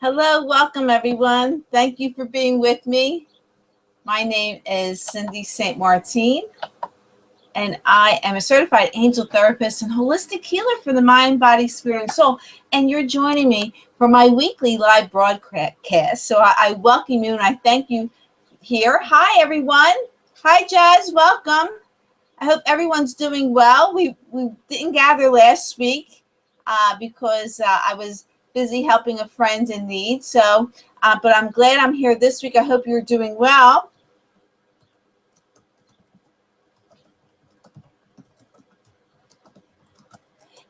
Hello, welcome everyone. Thank you for being with me. My name is Cindy St. Martine, and I am a certified angel therapist and holistic healer for the mind, body, spirit, and soul. And you're joining me for my weekly live broadcast. So I welcome you and I thank you here. Hi, everyone. Hi, Jazz. Welcome. I hope everyone's doing well. We didn't gather last week because I was busy helping a friend in need. So, but I'm glad I'm here this week. I hope you're doing well.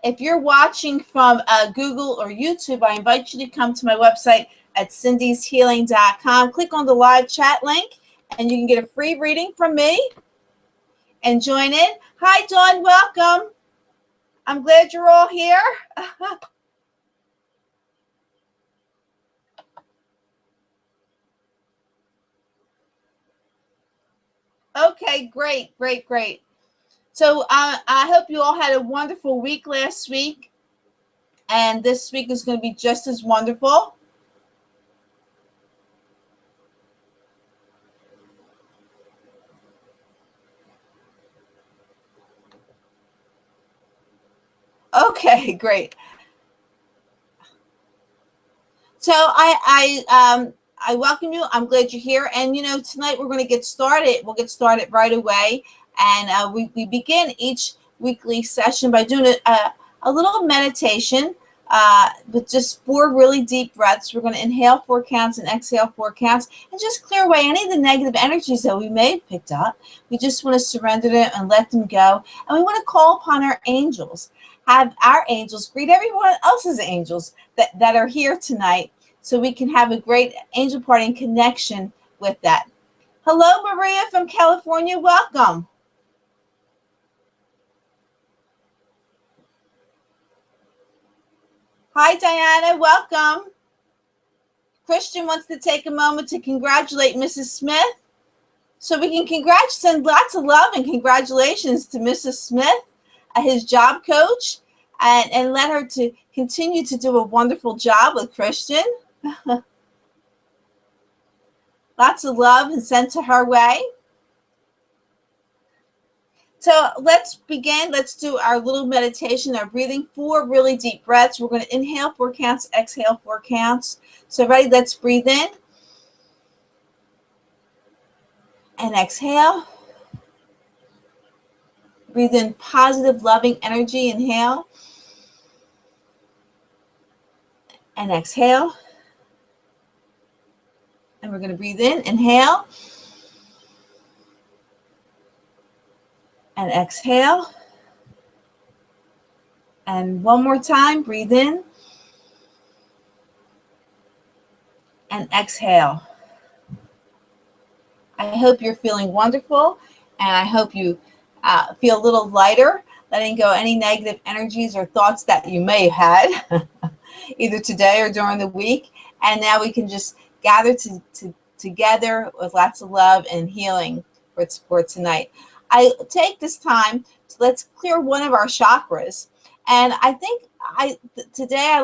If you're watching from Google or YouTube, I invite you to come to my website at cindyshealing.com. Click on the live chat link and you can get a free reading from me and join in. Hi, Dawn. Welcome. I'm glad you're all here. Okay, great. So I hope you all had a wonderful week last week. And this week is going to be just as wonderful. Okay, great. So I welcome you. I'm glad you're here. And, you know, tonight we're going to get started. We'll get started right away. And we begin each weekly session by doing a little meditation with just 4 really deep breaths. We're going to inhale 4 counts and exhale 4 counts and just clear away any of the negative energies that we may have picked up. We just want to surrender them and let them go. And we want to call upon our angels. Have our angels greet everyone else's angels that are here tonight so we can have a great angel party and connection with that. Hello, Maria from California. Welcome. Hi, Diana. Welcome. Christian wants to take a moment to congratulate Mrs. Smith. So we can send lots of love and congratulations to Mrs. Smith, his job coach, and let her to continue to do a wonderful job with Christian. Lots of love and sent to her way. So let's begin. Let's do our little meditation, our breathing. 4 really deep breaths. We're going to inhale 4 counts, exhale 4 counts. So ready? Let's breathe in. And exhale. Breathe in positive, loving energy. Inhale. And exhale. And we're going to breathe in. Inhale. And exhale. And one more time. Breathe in. And exhale. I hope you're feeling wonderful. And I hope you feel a little lighter, letting go any negative energies or thoughts that you may have had either today or during the week. And now we can just gather together with lots of love and healing for tonight. I take this time to let's clear one of our chakras. And I think today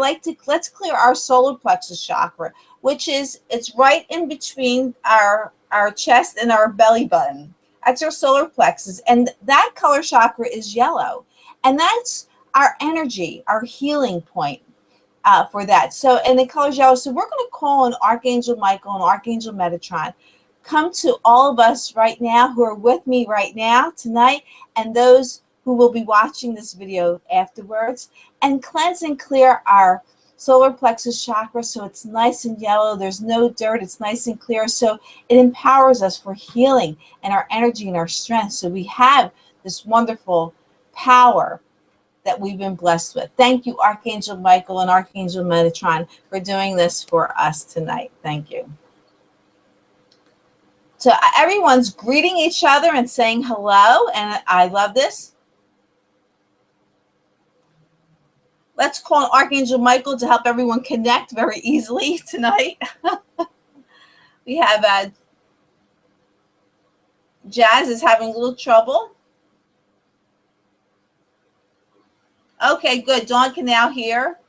let's clear our solar plexus chakra, which is, it's right in between our chest and our belly button. That's our solar plexus. And that color chakra is yellow. And that's our energy, our healing point for that. So, and the color is yellow. So we're going to call on Archangel Michael and Archangel Metatron. Come to all of us right now who are with me right now tonight, and those who will be watching this video afterwards, and cleanse and clear our solar plexus chakra so it's nice and yellow. There's no dirt. It's nice and clear. So it empowers us for healing and our energy and our strength. So we have this wonderful power that we've been blessed with. Thank you, Archangel Michael and Archangel Metatron, for doing this for us tonight. Thank you. So everyone's greeting each other and saying hello, and I love this. Let's call Archangel Michael to help everyone connect very easily tonight. We have Jazz is having a little trouble. Okay, good. Dawn can now hear.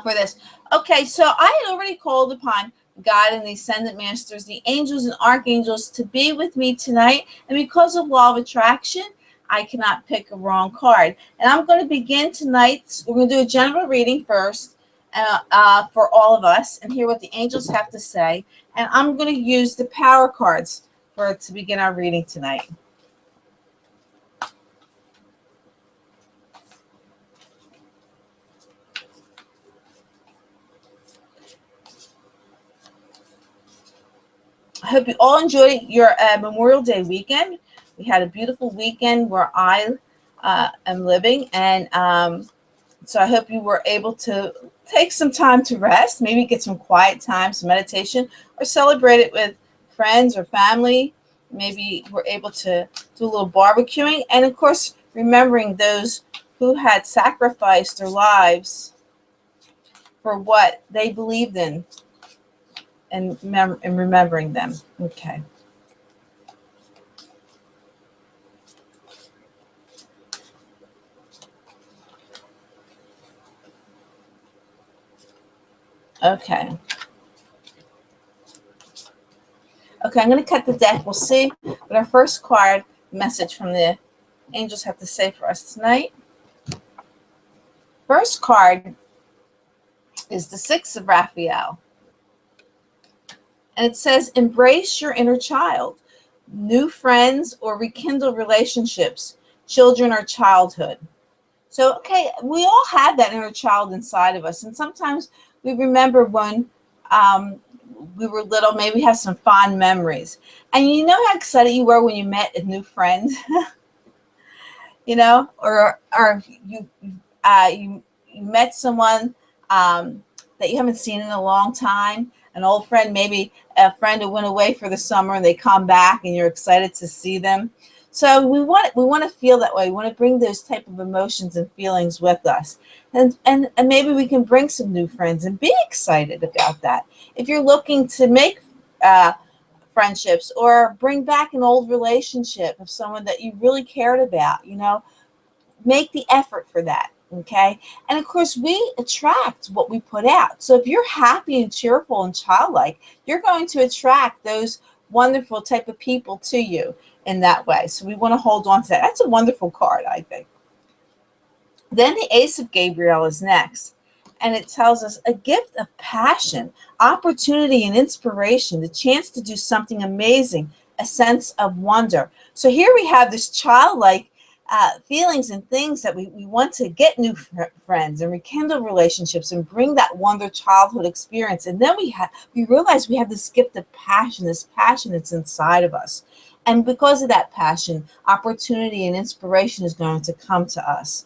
for this. Okay, so I had already called upon God and the Ascendant Masters, the angels and archangels, to be with me tonight. And because of law of attraction, I cannot pick a wrong card. And I'm going to begin tonight. We're going to do a general reading first for all of us and hear what the angels have to say. And I'm going to use the power cards to begin our reading tonight. I hope you all enjoyed your Memorial Day weekend. We had a beautiful weekend where I am living, and so I hope you were able to take some time to rest, maybe get some quiet time, some meditation, or celebrate it with friends or family. Maybe we're able to do a little barbecuing, and of course, remembering those who had sacrificed their lives for what they believed in, and remembering them. Okay. Okay. Okay, I'm going to cut the deck. We'll see what our first card message from the angels have to say for us tonight. First card is the Six of Raphael. And it says, embrace your inner child, new friends or rekindle relationships, children or childhood. So, okay, we all have that inner child inside of us. And sometimes we remember when we were little, maybe we have some fond memories. And you know how excited you were when you met a new friend? You know, or you met someone that you haven't seen in a long time, an old friend, maybe a friend who went away for the summer and they come back and you're excited to see them. So we want to feel that way. We want to bring those type of emotions and feelings with us. And maybe we can bring some new friends and be excited about that. If you're looking to make friendships or bring back an old relationship of someone that you really cared about, you know, make the effort for that. Okay. And of course, we attract what we put out. So if you're happy and cheerful and childlike, you're going to attract those wonderful type of people to you in that way. So we want to hold on to that. That's a wonderful card, I think. Then the Ace of Gabriel is next. And it tells us a gift of passion, opportunity, and inspiration, the chance to do something amazing, a sense of wonder. So here we have this childlike feelings and things that we want to get new friends and rekindle relationships and bring that wonder childhood experience. And then we realize we have this gift of passion, this passion that's inside of us. And because of that passion, opportunity and inspiration is going to come to us.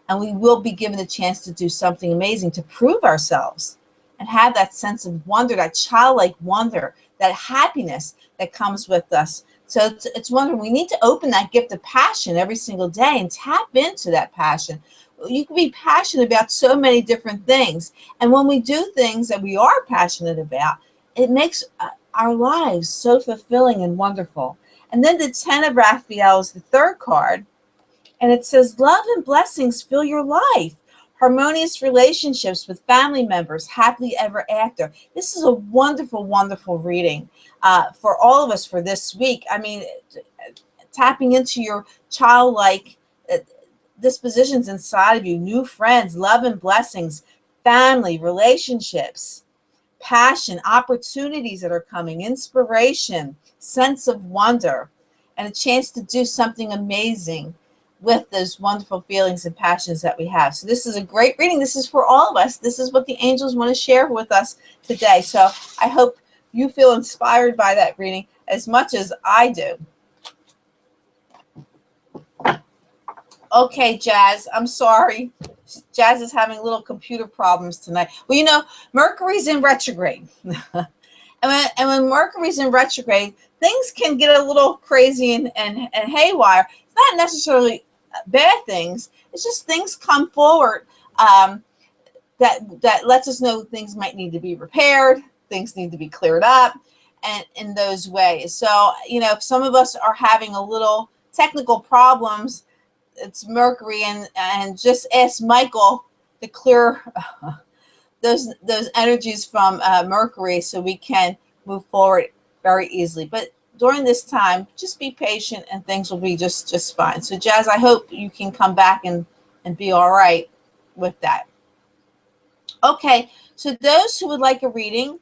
And we will be given a chance to do something amazing, to prove ourselves and have that sense of wonder, that childlike wonder, that happiness that comes with us. So it's wonderful. We need to open that gift of passion every single day and tap into that passion. You can be passionate about so many different things. And when we do things that we are passionate about, it makes our lives so fulfilling and wonderful. And then the Ten of Raphael is the third card. And it says, love and blessings fill your life. Harmonious relationships with family members, happily ever after. This is a wonderful, wonderful reading for all of us for this week. I mean, tapping into your childlike dispositions inside of you, new friends, love and blessings, family, relationships, passion, opportunities that are coming, inspiration, sense of wonder, and a chance to do something amazing with those wonderful feelings and passions that we have. So this is a great reading. This is for all of us. This is what the angels want to share with us today. So I hope you feel inspired by that reading as much as I do. Okay, Jazz, I'm sorry. Jazz is having little computer problems tonight. Well, you know, Mercury's in retrograde. And when Mercury's in retrograde, things can get a little crazy and haywire. It's not necessarily bad things. It's just things come forward that lets us know things might need to be repaired, things need to be cleared up, and in those ways. So, you know, if some of us are having a little technical problems, it's Mercury, and just ask Michael to clear those energies from Mercury, so we can move forward very easily. But during this time, just be patient, and things will be just fine. So, Jazz, I hope you can come back and be all right with that. Okay, so those who would like a reading,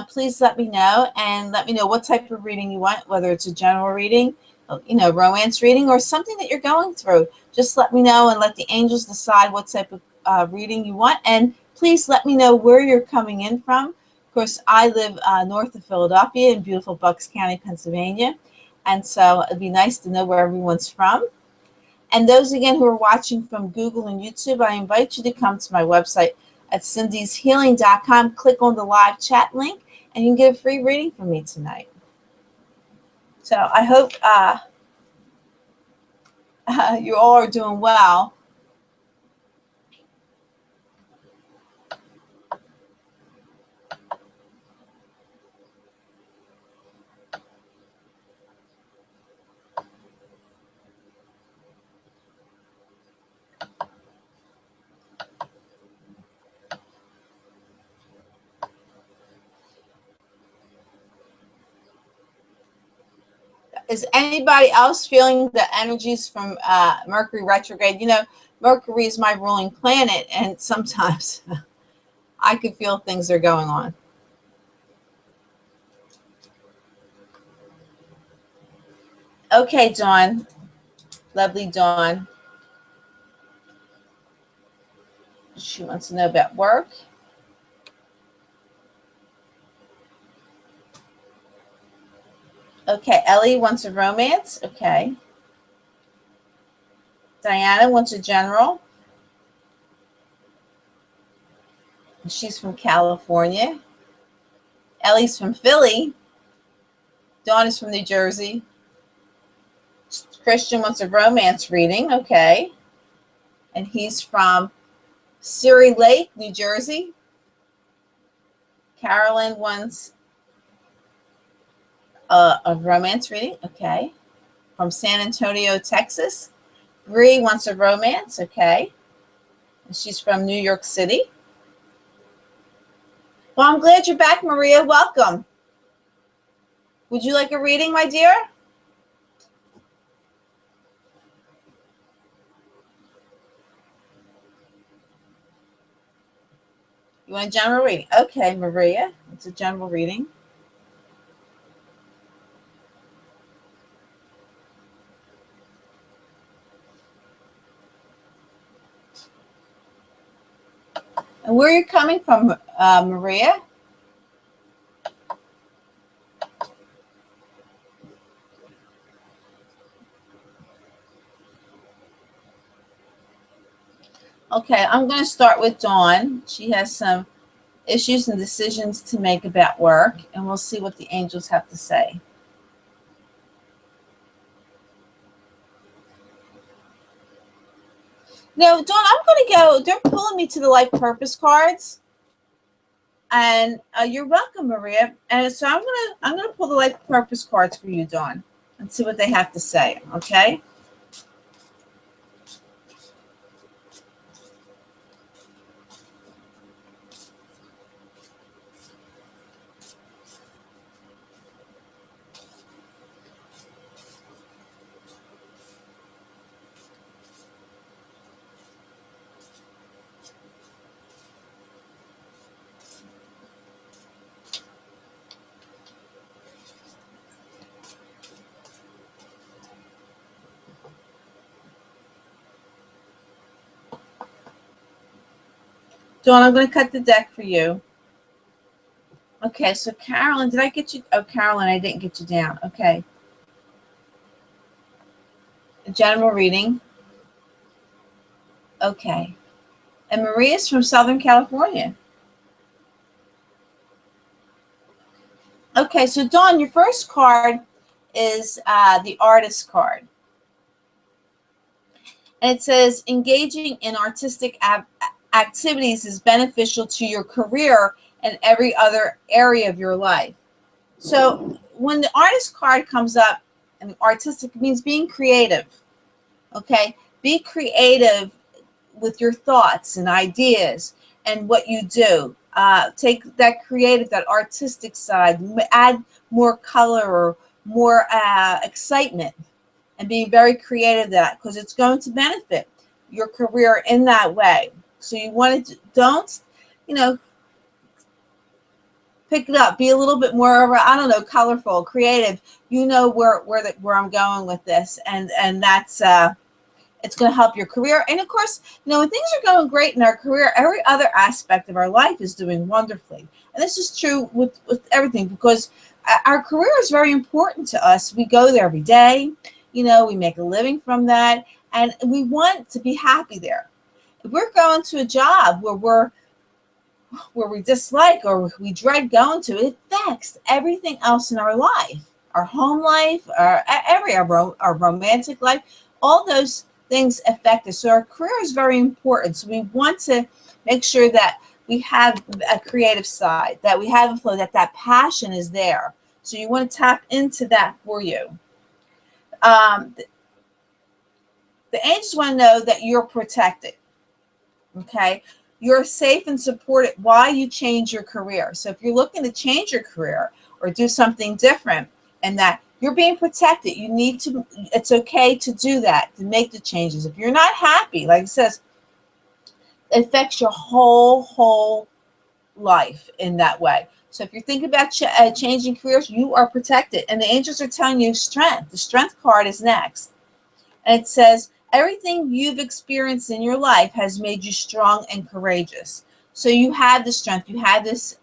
please let me know, and let me know what type of reading you want, whether it's a general reading, romance reading, or something that you're going through. Just let me know, and let the angels decide what type of reading you want. And please let me know where you're coming in from. Of course, I live north of Philadelphia in beautiful Bucks County, Pennsylvania. And so it'd be nice to know where everyone's from. And those, again, who are watching from Google and YouTube, I invite you to come to my website at cindyshealing.com. Click on the live chat link, and you can get a free reading from me tonight. So I hope you all are doing well. Is anybody else feeling the energies from Mercury retrograde? Mercury is my ruling planet, and sometimes I can feel things are going on. Okay, Dawn. Lovely Dawn. She wants to know about work. Okay, Ellie wants a romance. Okay. Diana wants a general. She's from California. Ellie's from Philly. Dawn is from New Jersey. Christian wants a romance reading. Okay. And he's from Siri Lake, New Jersey. Carolyn wants a romance reading. Okay. From San Antonio, Texas. Bree wants a romance. Okay. And she's from New York City. Well, I'm glad you're back, Maria. Welcome. Would you like a reading, my dear? You want a general reading? Okay, Maria. It's a general reading. And where are you coming from, Maria? Okay, I'm going to start with Dawn. She has some issues and decisions to make about work, and we'll see what the angels have to say. No, Dawn, I'm going to go. They're pulling me to the life purpose cards, and you're welcome, Maria. And so I'm gonna pull the life purpose cards for you, Dawn, and see what they have to say. Okay. Dawn, I'm going to cut the deck for you. Okay, so Carolyn, did I get you? Oh, Carolyn, I didn't get you down. Okay. A general reading. Okay. And Maria's from Southern California. Okay, so Dawn, your first card is the artist card. And it says, engaging in artistic activities is beneficial to your career and every other area of your life. So when the artist card comes up, and artistic means being creative. Okay, be creative with your thoughts and ideas, and what you do. Take that creative, that artistic side, add more color or more excitement, and being very creative at that, because it's going to benefit your career in that way. So you want to, don't, you know, pick it up, be a little bit more of a, I don't know, colorful, creative. You know where I'm going with this, and that's it's going to help your career. And of course, you know, when things are going great in our career, every other aspect of our life is doing wonderfully. And this is true with everything, because our career is very important to us. We go there every day, you know, we make a living from that, and we want to be happy there. If we're going to a job where we dislike or we dread going to, it affects everything else in our life, our home life, our romantic life. All those things affect us. So our career is very important. So we want to make sure that we have a creative side, that we have a flow, that passion is there. So you want to tap into that for you. The angels want to know that you're protected. Okay, you're safe and supported while you change your career. So if you're looking to change your career or do something different, and that you're being protected, you need to, it's okay to do that, to make the changes. If you're not happy, like it says, it affects your whole life in that way. So if you're thinking about changing careers, you are protected. And the angels are telling you strength. The strength card is next. And it says, everything you've experienced in your life has made you strong and courageous. So you have the strength, you have this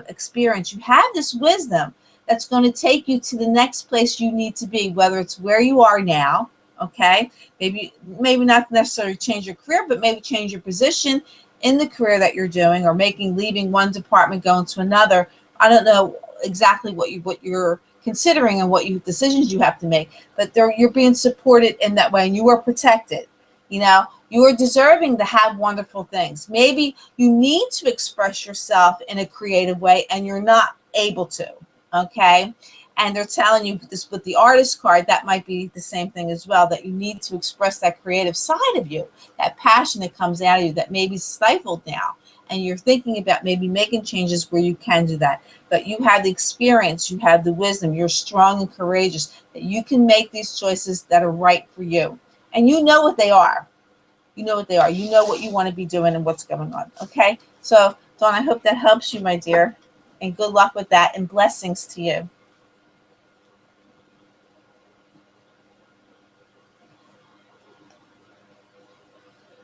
experience, you have this wisdom that's going to take you to the next place you need to be, whether it's where you are now, okay? Maybe not necessarily change your career, but maybe change your position in the career that you're doing, or leaving one department, going to another. I don't know exactly what you're considering and what decisions you have to make, but you're being supported in that way, and you are protected. You know, you are deserving to have wonderful things. Maybe you need to express yourself in a creative way and you're not able to, okay? And they're telling you this with the artist card, that might be the same thing as well, that you need to express that creative side of you, that passion that comes out of you that may be stifled now. And you're thinking about maybe making changes where you can do that. But you have the experience, you have the wisdom, you're strong and courageous, that you can make these choices that are right for you. And you know what they are. You know what they are. You know what you want to be doing and what's going on. Okay? So, Dawn, I hope that helps you, my dear. And good luck with that, and blessings to you.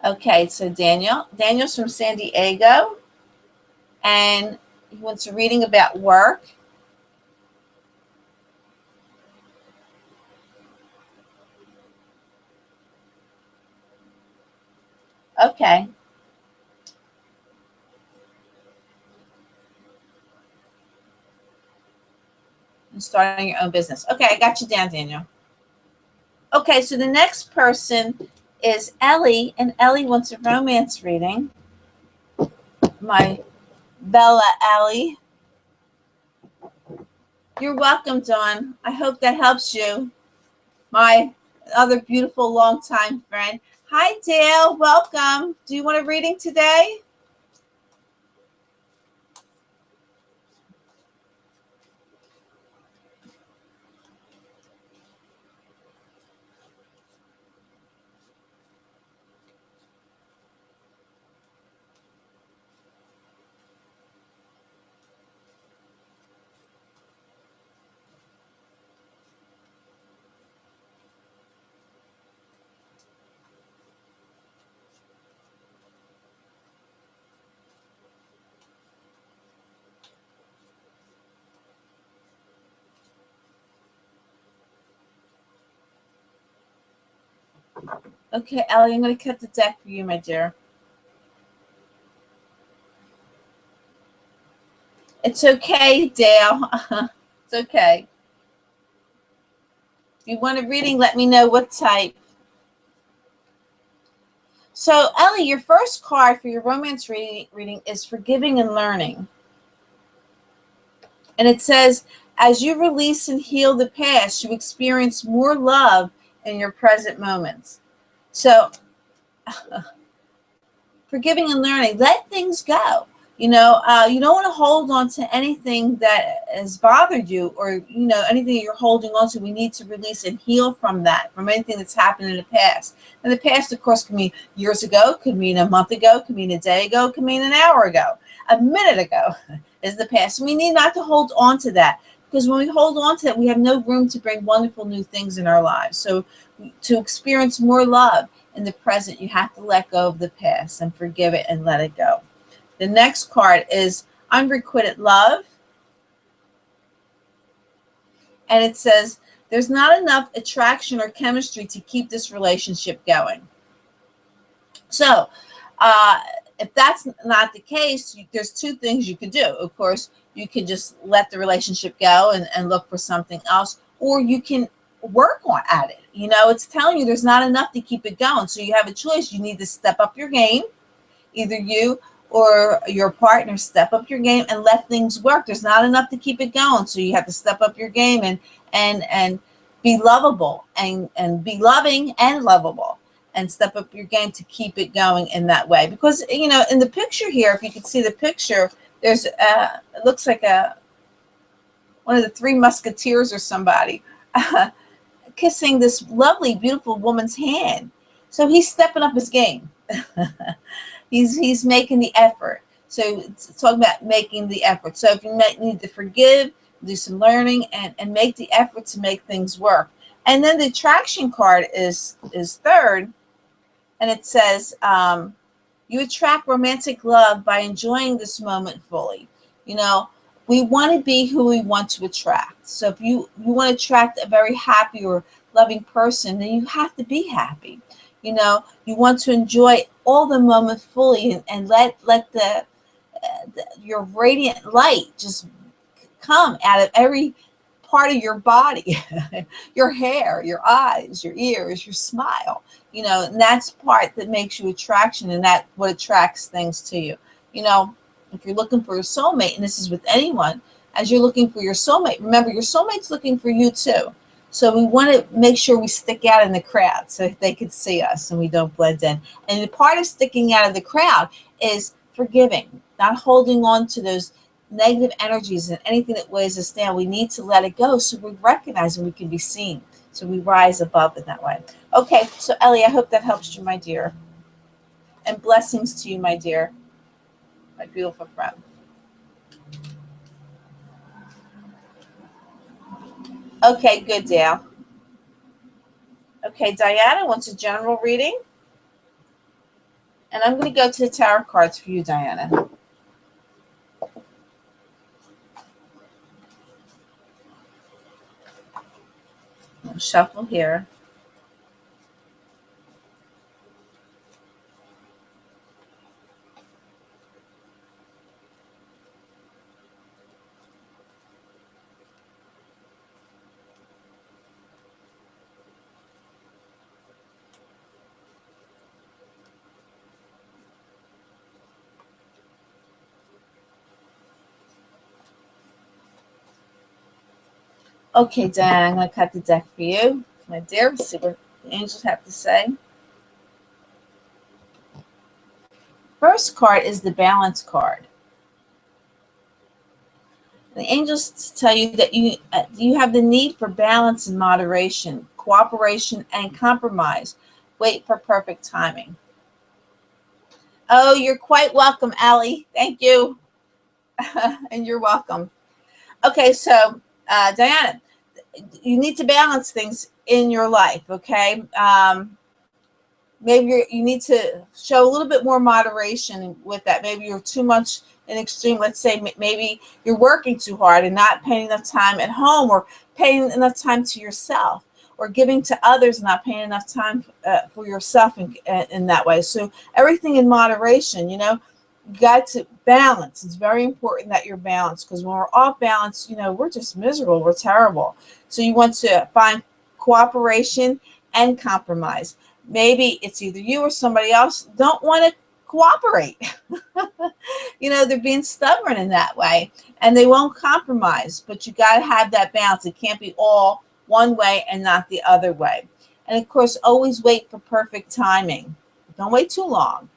Okay, so Daniel's from San Diego, and he wants a reading about work. Okay. And starting your own business. Okay, I got you down, Daniel. Okay, so the next person is Ellie, and Ellie wants a romance reading. My Bella Ellie. You're welcome, Dawn. I hope that helps you. My other beautiful longtime friend. Hi, Dale. Welcome. Do you want a reading today? Okay, Ellie, I'm going to cut the deck for you, my dear. It's okay, Dale. It's okay. If you want a reading, let me know what type. So, Ellie, your first card for your romance reading is Forgiving and Learning. And it says, as you release and heal the past, you experience more love in your present moments. So, forgiving and learning. Let things go. You don't want to hold on to anything that has bothered you, or, anything that you're holding on to. We need to release and heal from that, from anything that's happened in the past. And the past, of course, can mean years ago, could mean a month ago, could mean a day ago, could mean an hour ago, a minute ago is the past. We need not to hold on to that, because when we hold on to it, we have no room to bring wonderful new things in our lives. So to experience more love in the present, you have to let go of the past and forgive it and let it go. The next card is Unrequited Love. And it says, there's not enough attraction or chemistry to keep this relationship going. So if that's not the case, there's two things you could do. Of course, you could just let the relationship go and look for something else, or you can work at it. It's telling you there's not enough to keep it going. So you have a choice. You need to step up your game. Either you or your partner step up your game and let things work. There's not enough to keep it going. So you have to step up your game and be lovable and be loving and lovable, and step up your game to keep it going in that way. Because, in the picture here, if you can see the picture, there's it looks like one of the Three Musketeers or somebody kissing this lovely, beautiful woman's hand. So he's stepping up his game. He's making the effort. So it's talking about making the effort. So if you need to forgive, do some learning, and make the effort to make things work. And then the attraction card is third, and it says, you attract romantic love by enjoying this moment fully. We want to be who we want to attract. So if you want to attract a very happy or loving person, then you have to be happy. You want to enjoy all the moment fully, and let your radiant light just come out of every part of your body, your hair, your eyes, your ears, your smile. And that's part that makes you attraction, and that's what attracts things to you. If you're looking for a soulmate, and this is with anyone, as you're looking for your soulmate, remember your soulmate's looking for you too. So we want to make sure we stick out in the crowd so they can see us and we don't blend in. And the part of sticking out of the crowd is forgiving, not holding on to those negative energies and anything that weighs us down. We need to let it go so we recognize and we can be seen. So we rise above in that way. Okay, so Ellie, I hope that helps you, my dear. And blessings to you, my dear, my beautiful friend. Okay, good, Dale. Okay, Diana wants a general reading. And I'm going to go to the tarot cards for you, Diana. I'll shuffle here. Okay, Diana, I'm going to cut the deck for you, my dear. Let's see what the angels have to say. First card is the balance card. The angels tell you that you have the need for balance and moderation, cooperation and compromise. Wait for perfect timing. Oh, you're quite welcome, Allie. Thank you. And you're welcome. Okay, so Diana, you need to balance things in your life, okay? Maybe you need to show a little bit more moderation with that. Maybe you're too much in extreme. Let's say maybe you're working too hard and not paying enough time at home, or paying enough time to yourself, or giving to others and not paying enough time for yourself in that way. So everything in moderation, you got to balance. It's very important that you're balanced, because when we're off balance, we're just miserable. We're terrible. So you want to find cooperation and compromise. Maybe it's either you or somebody else don't want to cooperate. They're being stubborn in that way, and they won't compromise. But you got to have that balance. It can't be all one way and not the other way. And of course, always wait for perfect timing. Don't wait too long.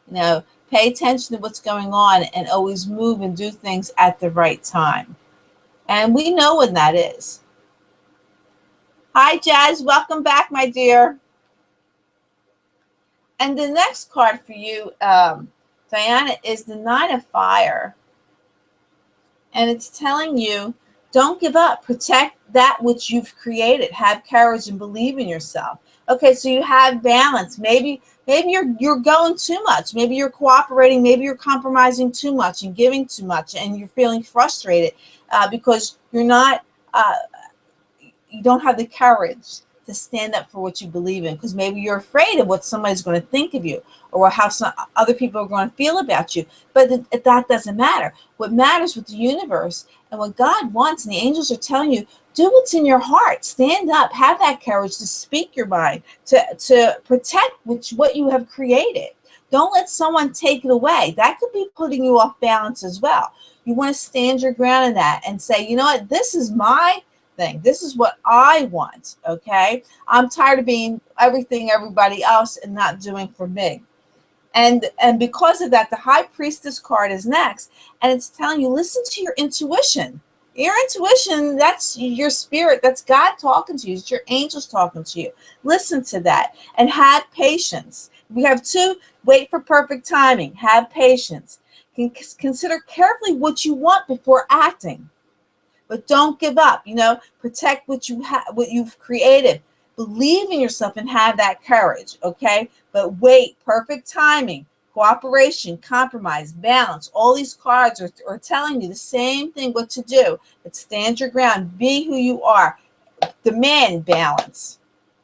You know, pay attention to what's going on and always move and do things at the right time. And we know when that is. Hi, Jazz. Welcome back, my dear. And the next card for you, Diana, is the Nine of Fire. And it's telling you, don't give up. Protect that which you've created. Have courage and believe in yourself. Okay, so you have balance. Maybe you're going too much. Maybe you're cooperating. Maybe you're compromising too much and giving too much, and you're feeling frustrated because you're not. You don't have the courage to stand up for what you believe in, because maybe you're afraid of what somebody's going to think of you, or how some other people are going to feel about you. But that doesn't matter. What matters with the universe and what God wants, and the angels are telling you, do what's in your heart. Stand up. Have that courage to speak your mind, to protect what you have created. Don't let someone take it away. That could be putting you off balance as well. You want to stand your ground in that and say, you know what, this is my thing. This is what I want. Okay. I'm tired of being everything everybody else and not doing for me. And because of that, the High Priestess card is next. And it's telling you, listen to your intuition. Your intuition, that's your spirit. That's God talking to you. It's your angels talking to you. Listen to that and have patience. We have two, wait for perfect timing. Have patience. Consider carefully what you want before acting. But don't give up. You know, protect what you've created. Believe in yourself and have that courage, okay? But wait, perfect timing, cooperation, compromise, balance. All these cards are telling you the same thing, what to do. But stand your ground. Be who you are. Demand balance,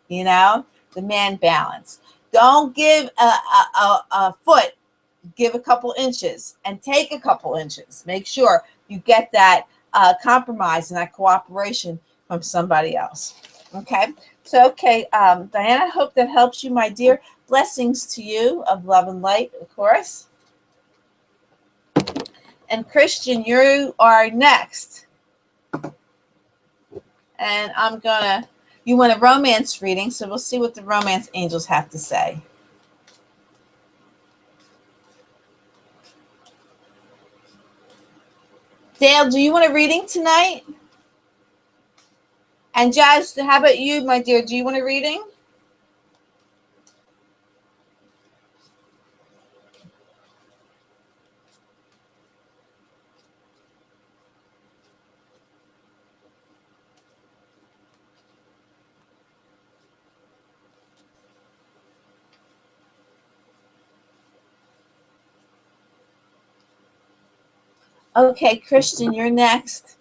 you know? Demand balance. Don't give a foot. Give a couple inches and take a couple inches. Make sure you get that compromise and that cooperation from somebody else. Okay. So, okay, Diana, I hope that helps you, my dear. Blessings to you of love and light, of course. And Christian, you are next. And you want a romance reading, so we'll see what the romance angels have to say. Dale, do you want a reading tonight? And Jazz, how about you, my dear? Do you want a reading? Okay, Christian, you're next.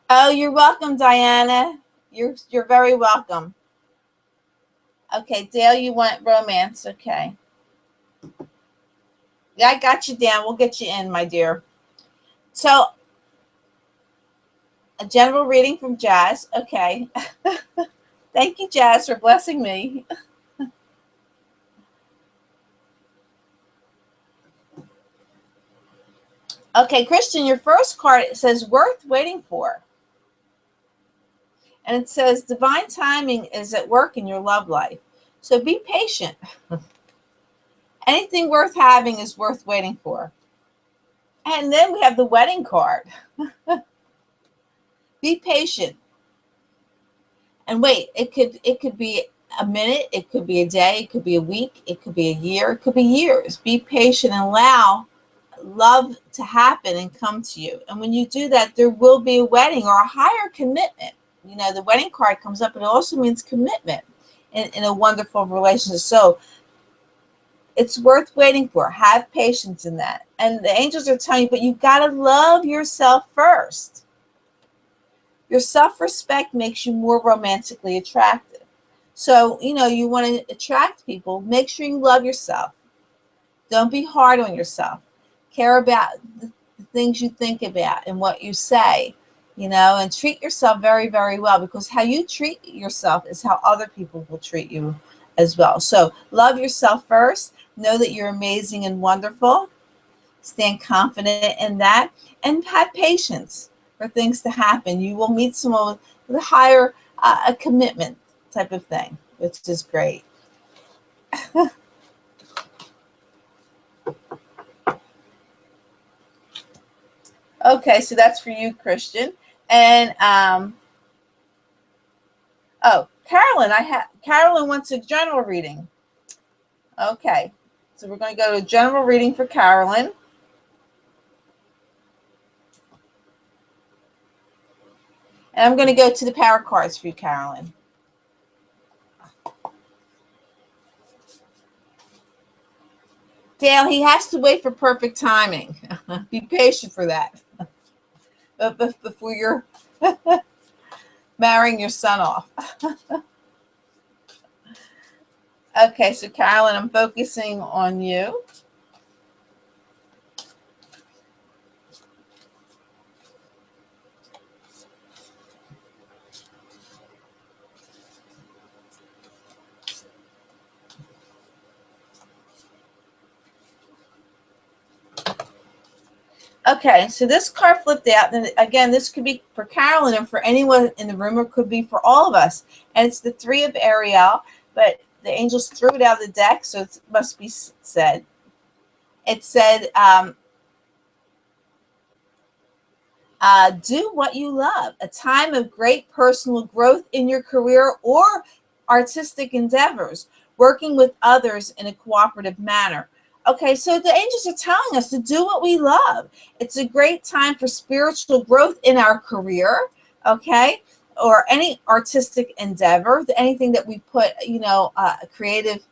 Oh, you're welcome, Diana. You're very welcome. Okay, Dale, you want romance. Okay. Yeah, I got you down. We'll get you in, my dear. So, a general reading from Jazz. Okay. Thank you, Jazz, for blessing me. Okay, Christian, your first card, it says worth waiting for. And it says divine timing is at work in your love life. So be patient. Anything worth having is worth waiting for. And then we have the wedding card. Be patient. And wait, it could be a minute, it could be a day, it could be a week, it could be a year, it could be years. Be patient and allow love to happen and come to you. And when you do that, there will be a wedding or a higher commitment. You know, the wedding card comes up, but it also means commitment in a wonderful relationship. So it's worth waiting for. Have patience in that. And the angels are telling you, but you've got to love yourself first. Your self-respect makes you more romantically attractive. So, you know, you want to attract people, make sure you love yourself. Don't be hard on yourself. Care about the things you think about and what you say, you know, and treat yourself very, very well, because how you treat yourself is how other people will treat you as well. So love yourself first. Know that you're amazing and wonderful. Stand confident in that and have patience for things to happen. You will meet someone with a higher a commitment type of thing, which is great. Okay, so that's for you, Christian. And oh, Carolyn wants a general reading. Okay, so we're going to go to a general reading for Carolyn. And I'm going to go to the power cards for you, Carolyn. Dale, he has to wait for perfect timing. Be patient for that. Before you're marrying your son off. Okay, so Carolyn, I'm focusing on you. Okay, so this card flipped out, and again, this could be for Carolyn and for anyone in the room, or could be for all of us. And it's the Three of Ariel, but the angels threw it out of the deck, so it must be said. It said, do what you love. A time of great personal growth in your career or artistic endeavors, working with others in a cooperative manner. Okay, so the angels are telling us to do what we love. It's a great time for spiritual growth in our career, okay, or any artistic endeavor, anything that we put, creative,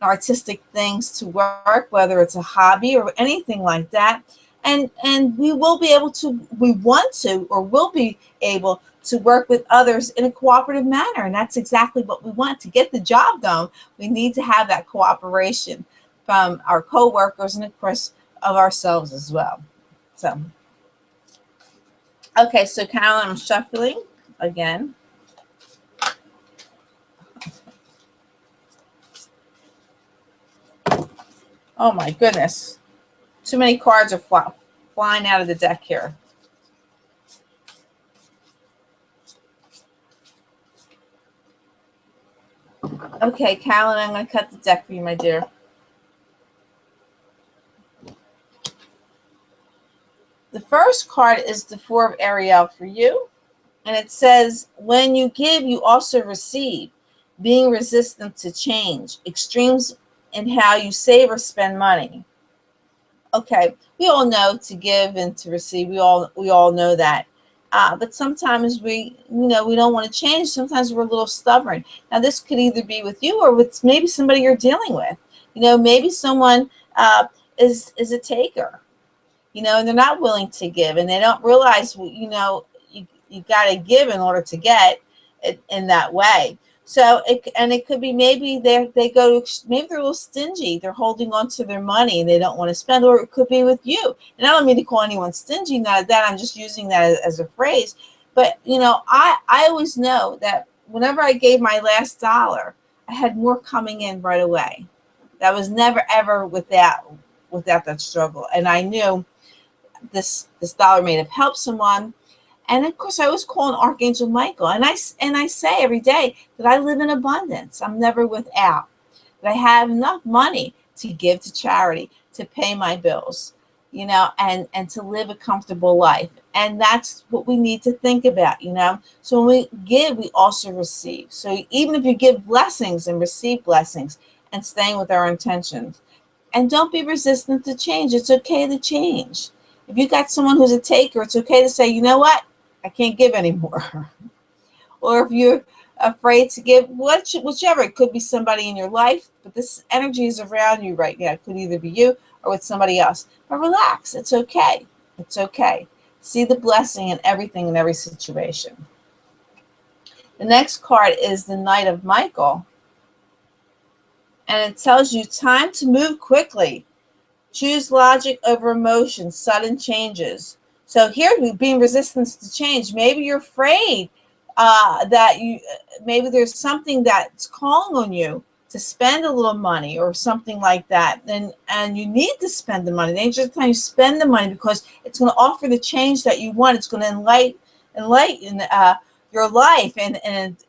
artistic things to work, whether it's a hobby or anything like that. And we will be able to, we want to, or will be able to work with others in a cooperative manner. And that's exactly what we want. To get the job done, we need to have that cooperation from our co-workers and, of course, of ourselves as well. So, okay, so Carolyn, I'm shuffling again. Oh my goodness. Too many cards are flying out of the deck here. Okay, Carolyn, I'm going to cut the deck for you, my dear. The first card is the Four of Ariel for you. And it says, when you give, you also receive. Being resistant to change. Extremes in how you save or spend money. Okay, we all know to give and to receive. We all know that. But sometimes we don't want to change. Sometimes we're a little stubborn. Now, this could either be with you or with maybe somebody you're dealing with. Maybe someone is a taker, and they're not willing to give, and they don't realize, you got to give in order to get it in that way. So it could be maybe maybe they're a little stingy. They're holding on to their money and they don't want to spend, or it could be with you. And I don't mean to call anyone stingy, not that, I'm just using that as a phrase. But I always know that whenever I gave my last dollar, I had more coming in right away. That was never ever without that struggle. And I knew this dollar may have helped someone. And of course, I always call on Archangel Michael. And I say every day that I live in abundance. I'm never without. That I have enough money to give to charity, to pay my bills, and to live a comfortable life. And that's what we need to think about, So when we give, we also receive. So even if you give blessings and receive blessings, and staying with our intentions. And don't be resistant to change. It's okay to change. If you got someone who's a taker, it's okay to say, you know what? I can't give anymore. Or if you're afraid to give, whichever, it could be somebody in your life, but this energy is around you right now. It could either be you or with somebody else. But relax. It's okay. It's okay. See the blessing in everything, in every situation. The next card is the Knight of Michael. And it tells you time to move quickly. Choose logic over emotion, sudden changes. So here, being resistant to change. Maybe you're afraid that maybe there's something that's calling on you to spend a little money or something like that, and you need to spend the money. The angels tell you spend the money because it's going to offer the change that you want. It's going to enlighten your life, and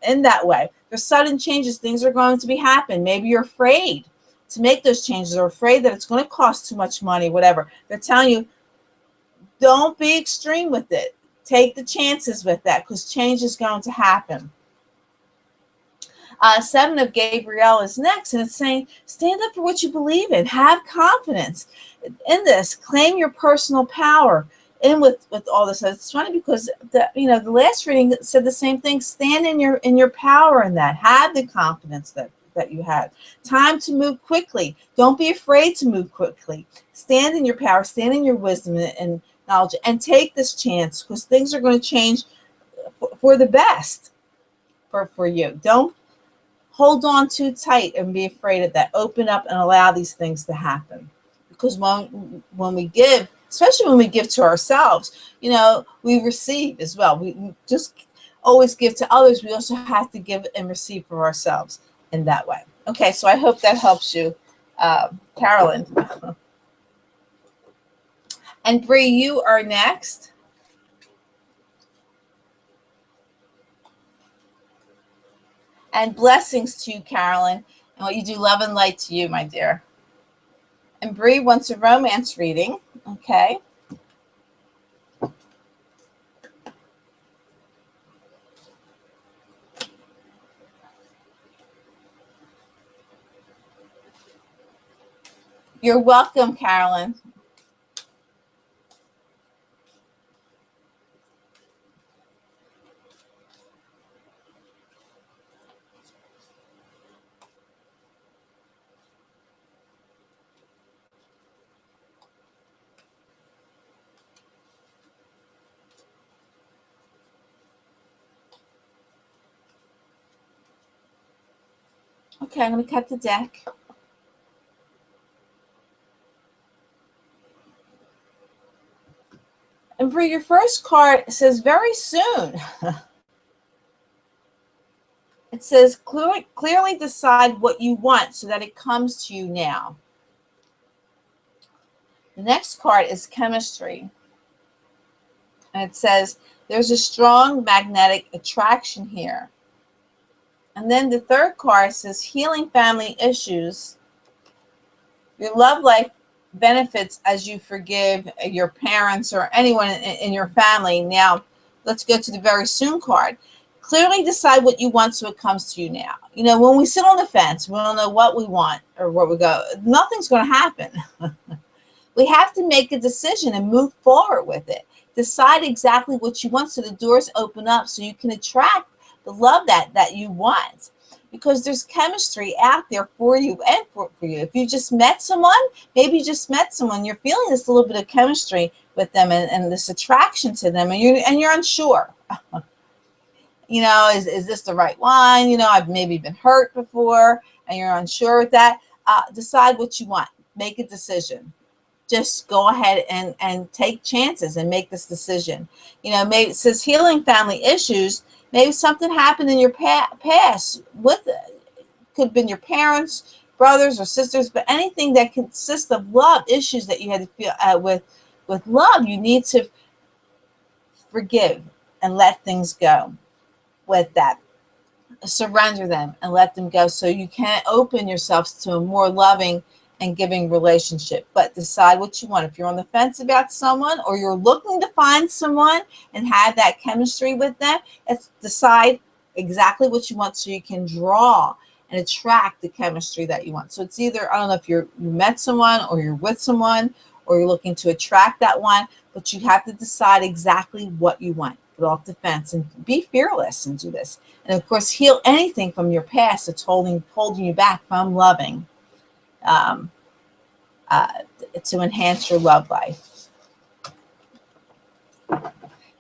in that way, there's sudden changes. Things are going to be happen. Maybe you're afraid to make those changes, or afraid that it's going to cost too much money, whatever. They're telling you, don't be extreme with it. Take the chances with that, because change is going to happen. Seven of Gabriel is next, and it's saying, stand up for what you believe in. Have confidence in this. Claim your personal power in with all this. It's funny because the last reading said the same thing. Stand in your power in that. Have the confidence that you had. Time to move quickly. Don't be afraid to move quickly. Stand in your power. Stand in your wisdom and knowledge, and take this chance, because things are going to change for the best for you. Don't hold on too tight and be afraid of that. Open up and allow these things to happen. Because when we give, especially when we give to ourselves, we receive as well. We just always give to others. We also have to give and receive for ourselves in that way. Okay, so I hope that helps you, Carolyn. And Bree, you are next. And blessings to you, Carolyn, and what you do. Love and light to you, my dear. And Bree wants a romance reading. Okay. You're welcome, Carolyn. Okay, I'm going to cut the deck. And for your first card, it says very soon. It says clearly decide what you want so that it comes to you now. The next card is chemistry. And it says there's a strong magnetic attraction here. And then the third card says healing family issues. Your love life benefits as you forgive your parents or anyone in your family. Now, let's go to the very soon card. Clearly decide what you want so it comes to you now. When we sit on the fence, we don't know what we want or where we go. Nothing's going to happen. We have to make a decision and move forward with it. Decide exactly what you want so the doors open up so you can attract the love that you want, because there's chemistry out there for you and for you. If you just met someone, maybe you just met someone, you're feeling this little bit of chemistry with them and this attraction to them, and you're unsure. Is this the right one? I've maybe been hurt before and you're unsure with that. Decide what you want. Make a decision. Just go ahead and take chances and make this decision. Maybe it says healing family issues. Maybe something happened in your past could have been your parents, brothers or sisters, but anything that consists of love issues that you had to feel with love, you need to forgive and let things go with that. Surrender them and let them go so you can open yourselves to a more loving and giving relationship. But decide what you want. If you're on the fence about someone, or you're looking to find someone and have that chemistry with them, decide exactly what you want so you can draw and attract the chemistry that you want. So it's either, I don't know if you met someone or you're with someone or you're looking to attract that one, but you have to decide exactly what you want. Get off the fence and be fearless and do this. And of course, heal anything from your past that's holding you back from loving. To enhance your love life.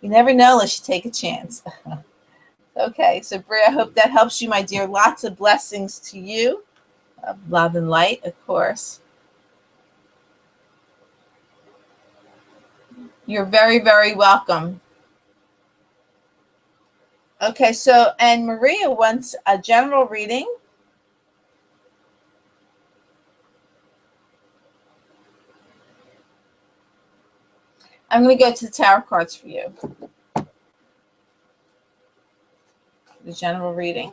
You never know unless you take a chance. Okay, so Bria, I hope that helps you, my dear. Lots of blessings to you. Love and light, of course. You're very, very welcome. Okay, so, and Maria wants a general reading. I'm going to go to the tarot cards for you. The general reading.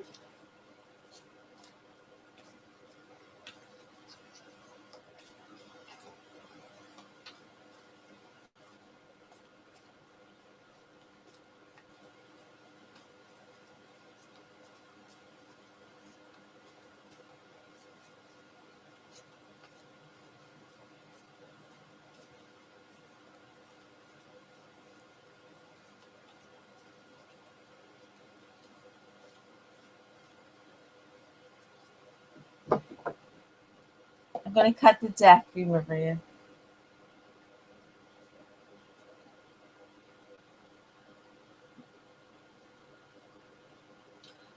I'm going to cut the deck for you, Maria.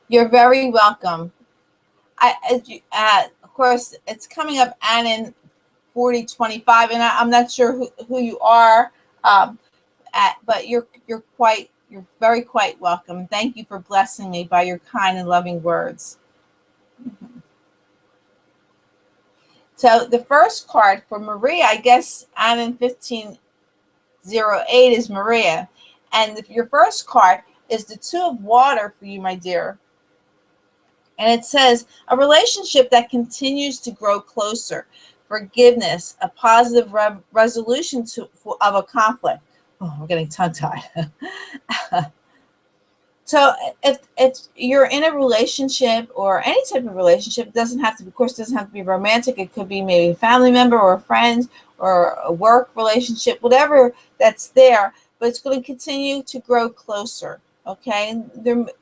You're very welcome. Of course, it's coming up Annan 4025, and I'm not sure who you are, but you're very quite welcome. Thank you for blessing me by your kind and loving words. So the first card for Maria, I guess Annan 1508 is Maria, and your first card is the Two of Water for you, my dear. And it says, a relationship that continues to grow closer, forgiveness, a positive resolution of a conflict. Oh, I'm getting tongue-tied. So if you're in a relationship or any type of relationship, it doesn't have to, of course, doesn't have to be romantic. It could be maybe a family member or a friend or a work relationship, whatever that's there, but it's going to continue to grow closer. Okay,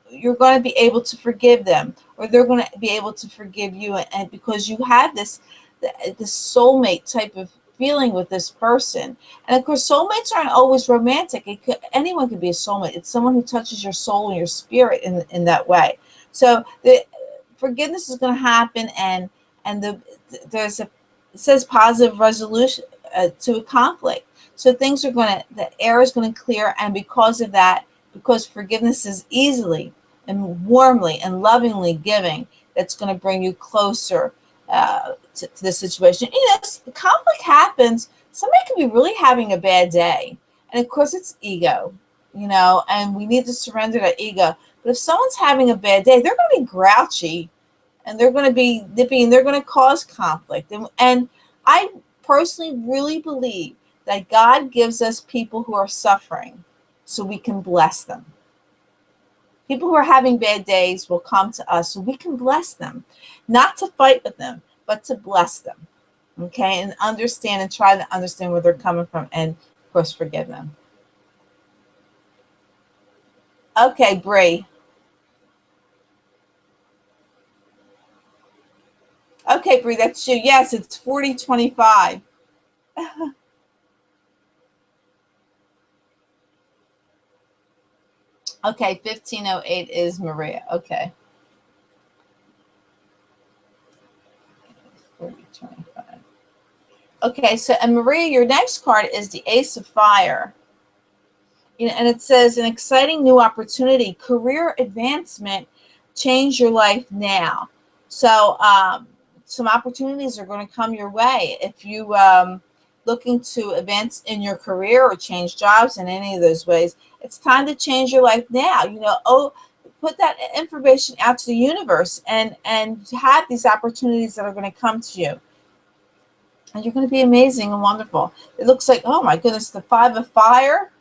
you're going to be able to forgive them, or they're going to be able to forgive you, and because you have this soulmate type of feeling with this person. And of course, soulmates aren't always romantic. Anyone could be a soulmate. It's someone who touches your soul and your spirit in that way. So the forgiveness is going to happen, and it says positive resolution to a conflict. So things are the air is going to clear, and because of that, because forgiveness is easily and warmly and lovingly giving, that's going to bring you closer to the situation. The conflict happens. Somebody could be really having a bad day, and of course it's ego, and we need to surrender that ego. But if someone's having a bad day, they're going to be grouchy, and they're going to be nippy, and they're going to cause conflict. And I personally really believe that God gives us people who are suffering so we can bless them. People who are having bad days will come to us so we can bless them, not to fight with them, but to bless them. Okay, and understand and try to understand where they're coming from, and of course forgive them. Okay, Bree. Okay, Bree, that's you. Yes, it's 4025. Okay, 1508 is Maria. Okay. 4025. Okay, so and Maria, your next card is the Ace of Fire. And it says an exciting new opportunity, career advancement, change your life now. So some opportunities are going to come your way if you looking to advance in your career or change jobs in any of those ways. It's time to change your life now. Put that information out to the universe and have these opportunities that are going to come to you. And you're going to be amazing and wonderful. It looks like, oh my goodness, the Five of Fire.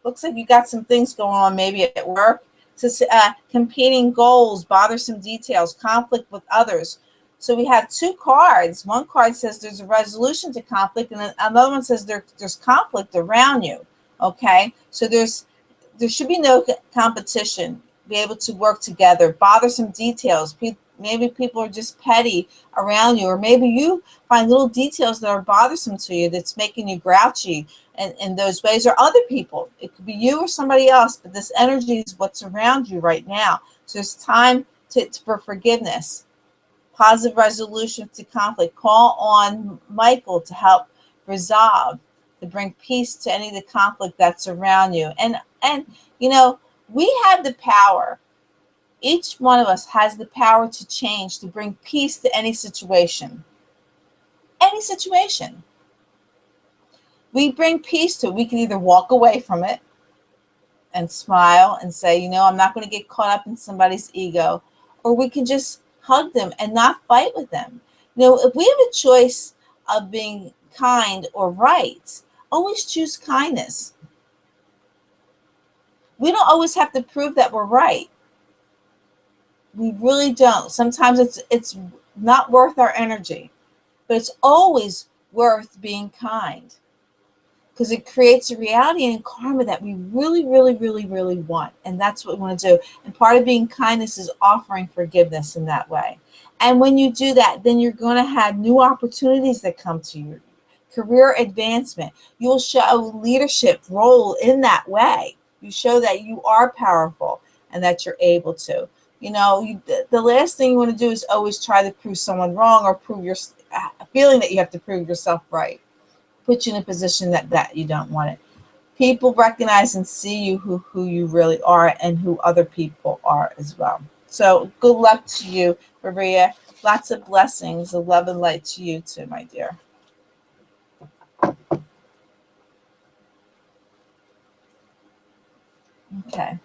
Looks like you got some things going on maybe at work. So competing goals, bothersome details, conflict with others. So we have two cards. One card says there's a resolution to conflict, and another one says there's conflict around you. Okay, so there should be no competition. Be able to work together. Bothersome details. Maybe people are just petty around you, or maybe you find little details that are bothersome to you that's making you grouchy in those ways, or other people. It could be you or somebody else, but this energy is what's around you right now. So it's time for forgiveness, positive resolution to conflict. Call on Michael to help resolve, to bring peace to any of the conflict that's around you. And we have the power. Each one of us has the power to change, to bring peace to any situation. Any situation. we bring peace to it. We can either walk away from it and smile and say, you know, I'm not going to get caught up in somebody's ego, or we can just hug them and not fight with them. You know, if we have a choice of being kind or right, always choose kindness. We don't always have to prove that we're right. We really don't. Sometimes it's not worth our energy, but it's always worth being kind, because it creates a reality and karma that we really, really, really, really want. And that's what we want to do. And part of being kindness is offering forgiveness in that way. And when you do that, then you're going to have new opportunities that come to you. Career advancement. You'll show leadership role in that way. You show that you are powerful and that you're able to. You know, the last thing you want to do is always try to prove someone wrong, or prove your feeling that you have to prove yourself right. Put you in a position that you don't want it. People recognize and see you who you really are, and who other people are as well. So good luck to you, Maria. Lots of blessings, of love and light to you too, my dear. Okay.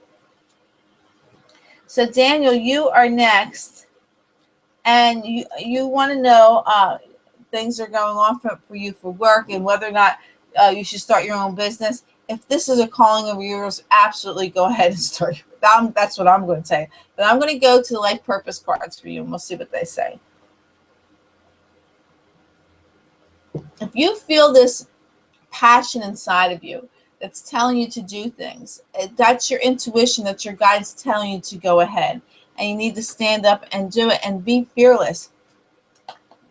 So Daniel, you are next, and you want to know things are going on for you for work, and whether or not you should start your own business. If this is a calling of yours, absolutely go ahead and start. That's what I'm going to tell you. But I'm going to go to the life purpose cards for you, and we'll see what they say. If you feel this passion inside of you that's telling you to do things, that's your intuition, that's your guides telling you to go ahead, and you need to stand up and do it and be fearless.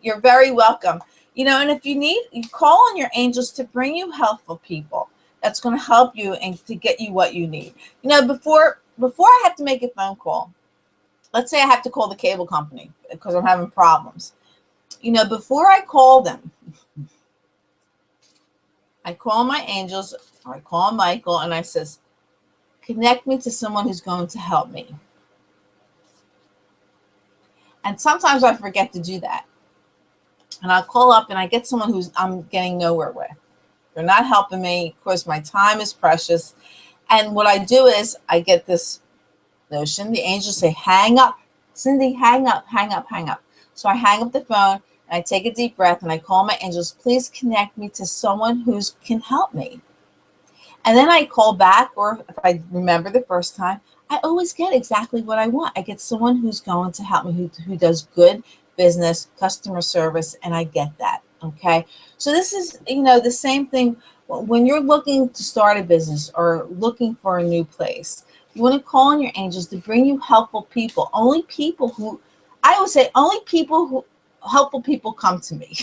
You're very welcome. You know, and if you need, you call on your angels to bring you helpful people that's going to help you and to get you what you need. You know, before I have to make a phone call, let's say I have to call the cable company because I'm having problems. You know, before I call them, I call my angels, or I call Michael, and I says, connect me to someone who's going to help me. And sometimes I forget to do that. And I'll call up and I get someone who's I'm getting nowhere with. They're not helping me. Of course, my time is precious. And what I do is I get this notion. The angels say, hang up. Cindy, hang up, hang up, hang up. So I hang up the phone and I take a deep breath and I call my angels, please connect me to someone who can help me. And then I call back, or if I remember the first time, I always get exactly what I want. I get someone who's going to help me, who does good business, customer service, and I get that. Okay. So this is, you know, the same thing when you're looking to start a business or looking for a new place. You want to call on your angels to bring you helpful people. Only people who, I would say, only people who, helpful people come to me.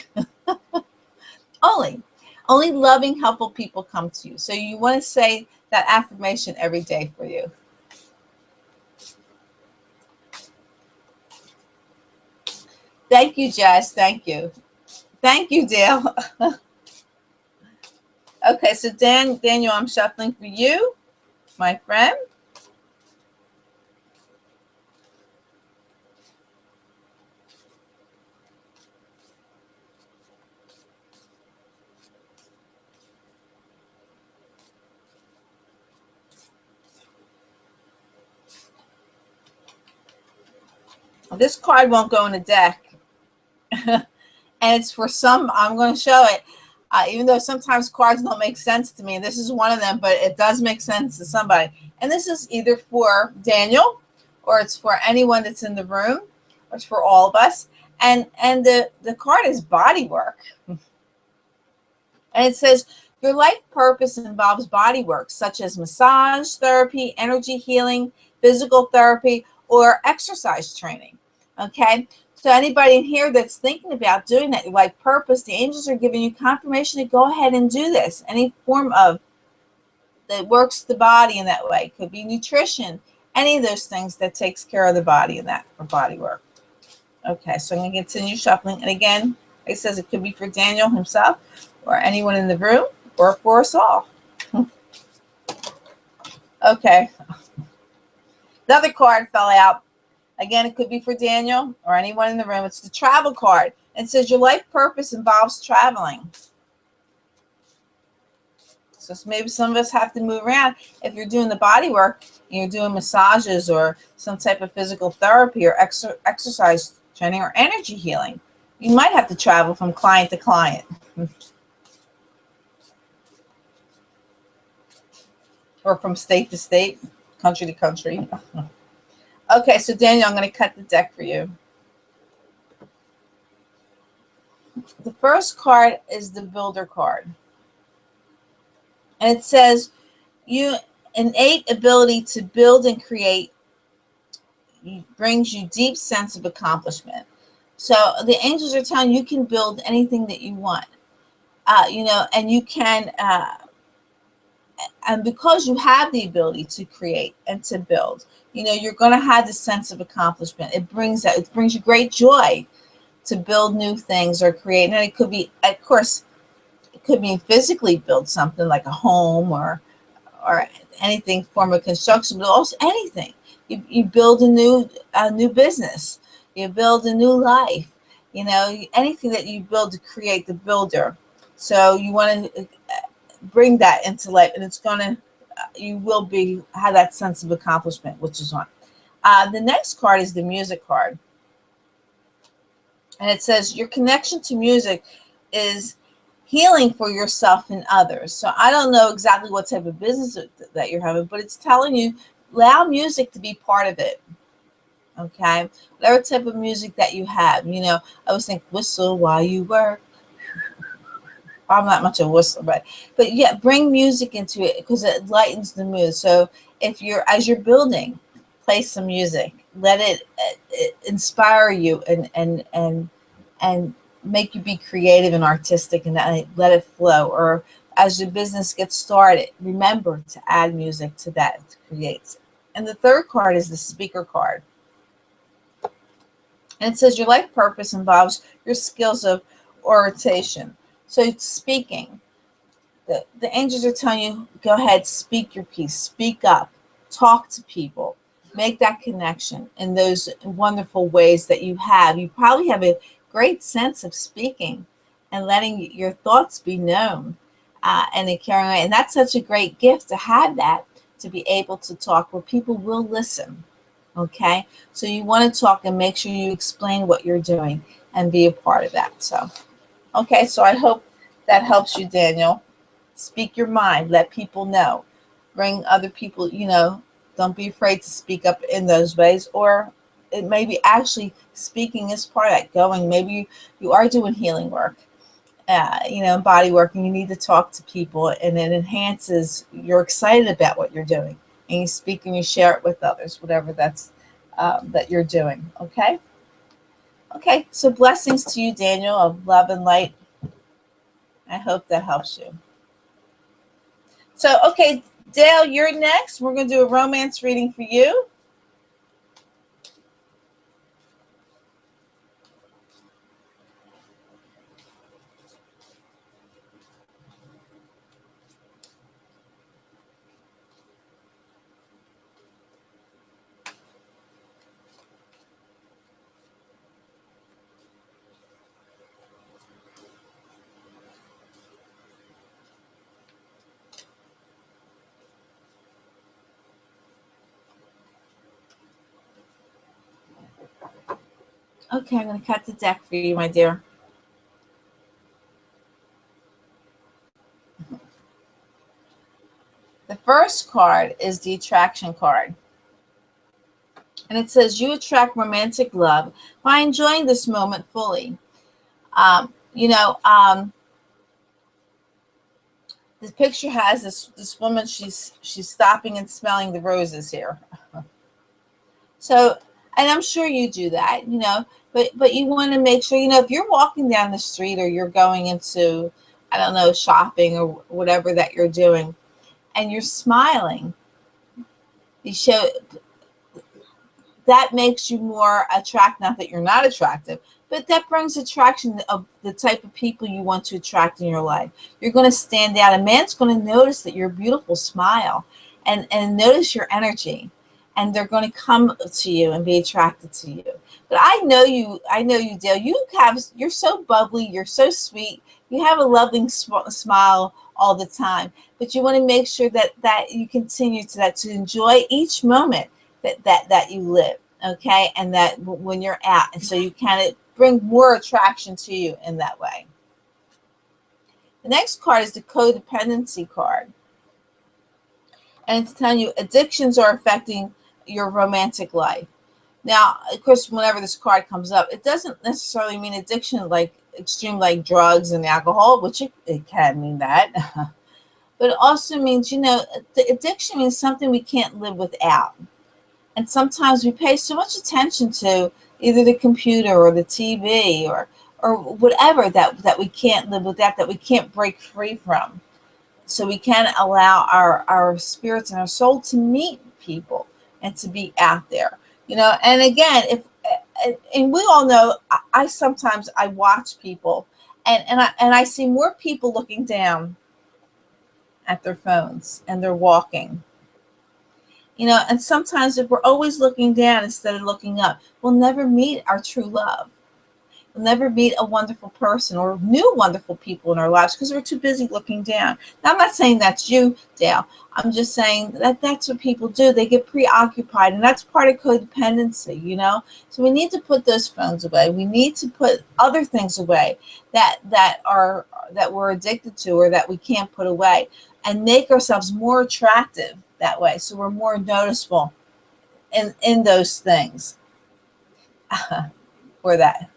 Only loving, helpful people come to you. So you want to say that affirmation every day for you. Thank you, Jess. Thank you. Thank you, Dale. Okay, so Daniel, I'm shuffling for you, my friend. This card won't go in the deck. And it's for some, I'm going to show it. Even though sometimes cards don't make sense to me, and this is one of them, but it does make sense to somebody. And this is either for Daniel, or it's for anyone that's in the room, or it's for all of us. And the card is body work. And it says, your life purpose involves body work, such as massage therapy, energy healing, physical therapy, or exercise training. Okay, so anybody in here that's thinking about doing that, your life purpose, the angels are giving you confirmation to go ahead and do this. Any form of that works the body in that way. Could be nutrition, any of those things that takes care of the body in that for body work. Okay, so I'm going to continue shuffling. And again, it says it could be for Daniel himself, or anyone in the room, or for us all. Okay. Another card fell out. Again, it could be for Daniel or anyone in the room. It's the travel card. It says your life purpose involves traveling. So maybe some of us have to move around. If you're doing the body work, you're doing massages or some type of physical therapy or exercise training or energy healing, you might have to travel from client to client or from state to state, country to country. Okay, so Daniel, I'm going to cut the deck for you. The first card is the builder card. And it says, you innate ability to build and create brings you deep sense of accomplishment. So the angels are telling you can build anything that you want, and you can, and because you have the ability to create and to build, you're going to have the sense of accomplishment. It brings you great joy to build new things or create. And it could be, of course, it could be physically build something like a home or anything form of construction, but also anything. You build a new business, you build a new life, anything that you build to create the builder. So you want to bring that into life, and it's gonna, you will have that sense of accomplishment, which is one. The next card is the music card, and it says your connection to music is healing for yourself and others. So I don't know exactly what type of business that you're having, but it's telling you allow music to be part of it. Okay, whatever type of music that you have, I always think whistle while you work. I'm not much of a whistler, but yeah, bring music into it because it lightens the mood. So as you're building, play some music, let it inspire you and make you be creative and artistic, and let it flow. Or as your business gets started, remember to add music to that. It creates. And the third card is the speaker card. And it says your life purpose involves your skills of oration. So it's speaking. The angels are telling you, go ahead, speak your piece, speak up, talk to people, make that connection in those wonderful ways that you have. You probably have a great sense of speaking and letting your thoughts be known and then carrying on. And that's such a great gift to have that, to be able to talk where people will listen. Okay, so you want to talk and make sure you explain what you're doing and be a part of that. So, okay, so I hope that helps you, Daniel. Speak your mind, let people know, bring other people, don't be afraid to speak up in those ways. Or it may be actually speaking is part of that, going, maybe you are doing healing work, body work, and you need to talk to people, and it enhances, you're excited about what you're doing, and you speak and you share it with others, whatever that's that you're doing. Okay, so blessings to you, Daniel, of love and light. I hope that helps you. So, okay, Dale, you're next. We're going to do a romance reading for you. Okay, I'm going to cut the deck for you, my dear. The first card is the attraction card. And it says, you attract romantic love by enjoying this moment fully. The picture has this woman, she's stopping and smelling the roses here. So, and I'm sure you do that, but you want to make sure, if you're walking down the street or you're going into, I don't know, shopping or whatever that you're doing, and you're smiling, you show that makes you more attractive. Not that you're not attractive, but that brings attraction of the type of people you want to attract in your life. You're going to stand out. A man's going to notice that your beautiful smile and notice your energy, and they're going to come to you and be attracted to you. But I know you, Dale. You're so bubbly. You're so sweet. You have a loving smile all the time. But you want to make sure that you continue to enjoy each moment that you live, okay? And that when you're out, and so you kind of bring more attraction to you in that way. The next card is the codependency card. And it's telling you addictions are affecting your romantic life. Now, of course, whenever this card comes up, it doesn't necessarily mean addiction like extreme, like drugs and alcohol, which it can mean that. But it also means, the addiction means something we can't live without. And sometimes we pay so much attention to either the computer or the TV or whatever that we can't live without, that we can't break free from. So we can allow our spirits and our soul to meet people and to be out there. And again, and we all know, I sometimes I watch people and I see more people looking down at their phones and they're walking. And sometimes if we're always looking down instead of looking up, we'll never meet our true love. We'll never meet a wonderful person or new wonderful people in our lives because we're too busy looking down. Now, I'm not saying that's you, Dale. I'm just saying that's what people do. They get preoccupied, and that's part of codependency, So we need to put those phones away. We need to put other things away that we're addicted to or that we can't put away, and make ourselves more attractive that way, so we're more noticeable in those things. For that.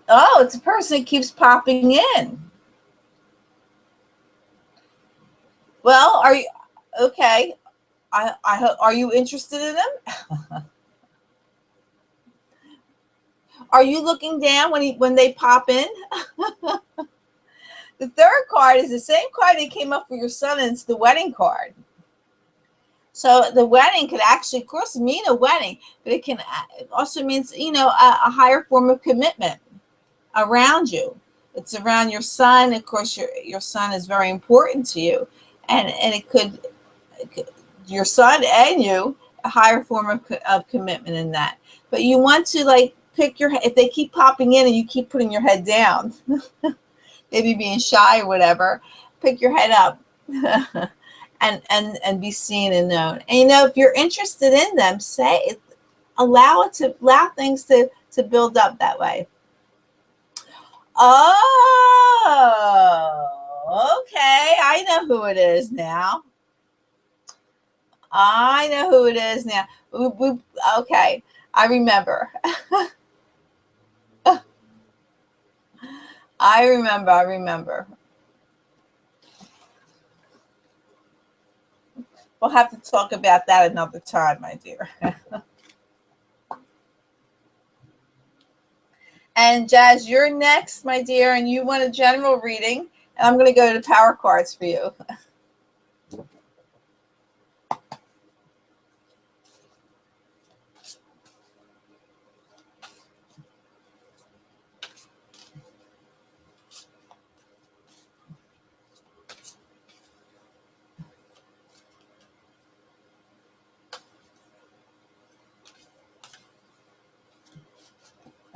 Oh, it's a person that keeps popping in. Well, are you okay? I hope. Are you interested in them? Are you looking down when they pop in? The third card is the same card that came up for your son, and it's the wedding card. So the wedding could actually, of course, mean a wedding, but it also means, a higher form of commitment around you. It's around your son. Of course, your son is very important to you, and it could your son and you, a higher form of commitment in that. But you want to pick if they keep popping in and you keep putting your head down, maybe being shy or whatever, pick your head up and be seen and known. And if you're interested in them, allow things to build up that way. Oh, okay. I know who it is now. Okay, I remember. I remember. We'll have to talk about that another time, my dear. And Jazz, you're next, my dear, and you want a general reading, and I'm going to go to power cards for you.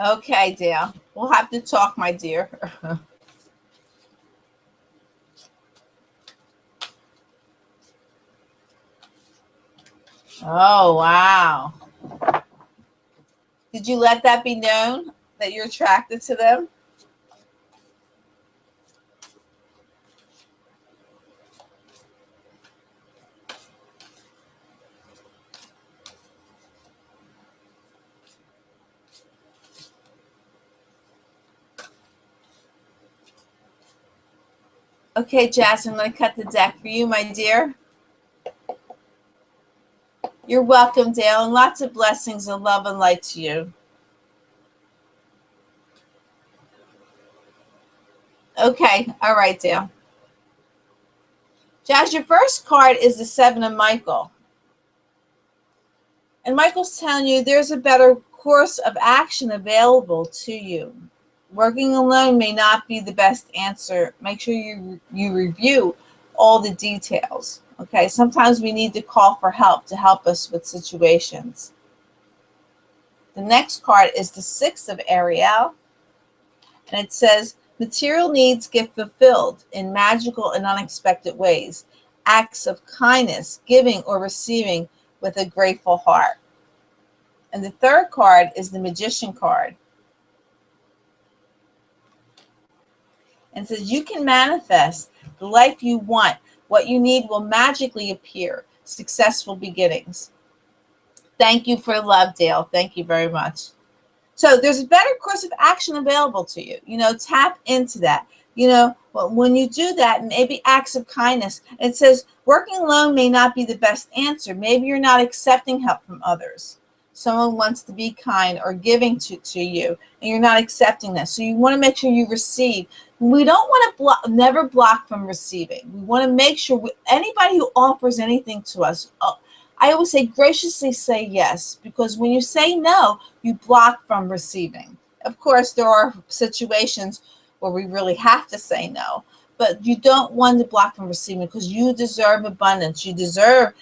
Okay, Dale. We'll have to talk, my dear. Oh, wow. Did you let that be known that you're attracted to them? Okay, Jazz, I'm going to cut the deck for you, my dear. You're welcome, Dale, and lots of blessings of love and light to you. Okay, all right, Dale. Jazz, your first card is the Seven of Michael. And Michael's telling you there's a better course of action available to you. Working alone may not be the best answer. Make sure you review all the details. Okay, sometimes we need to call for help to help us with situations. The next card is the Six of Ariel. And it says, material needs get fulfilled in magical and unexpected ways. Acts of kindness, giving or receiving with a grateful heart. And the third card is the Magician card. And it says, you can manifest the life you want. What you need will magically appear. Successful beginnings. Thank you for love, Dale. Thank you very much. So there's a better course of action available to you. Tap into that. When you do that, maybe acts of kindness. It says working alone may not be the best answer. Maybe you're not accepting help from others. Someone wants to be kind or giving to you, and you're not accepting that. So you want to make sure you receive. We don't want to never block from receiving. We want to make sure anybody who offers anything to us, I always say graciously say yes, because when you say no, you block from receiving. Of course, there are situations where we really have to say no, but you don't want to block from receiving, because you deserve abundance. You deserve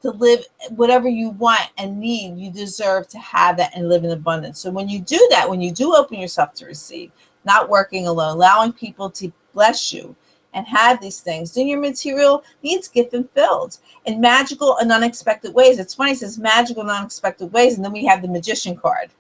to live whatever you want and need. You deserve to have that and live in abundance. So when you do that, when you do open yourself to receive, not working alone, allowing people to bless you and have these things, then your material needs get fulfilled in magical and unexpected ways. It's funny, it says magical and unexpected ways, and then we have the Magician card.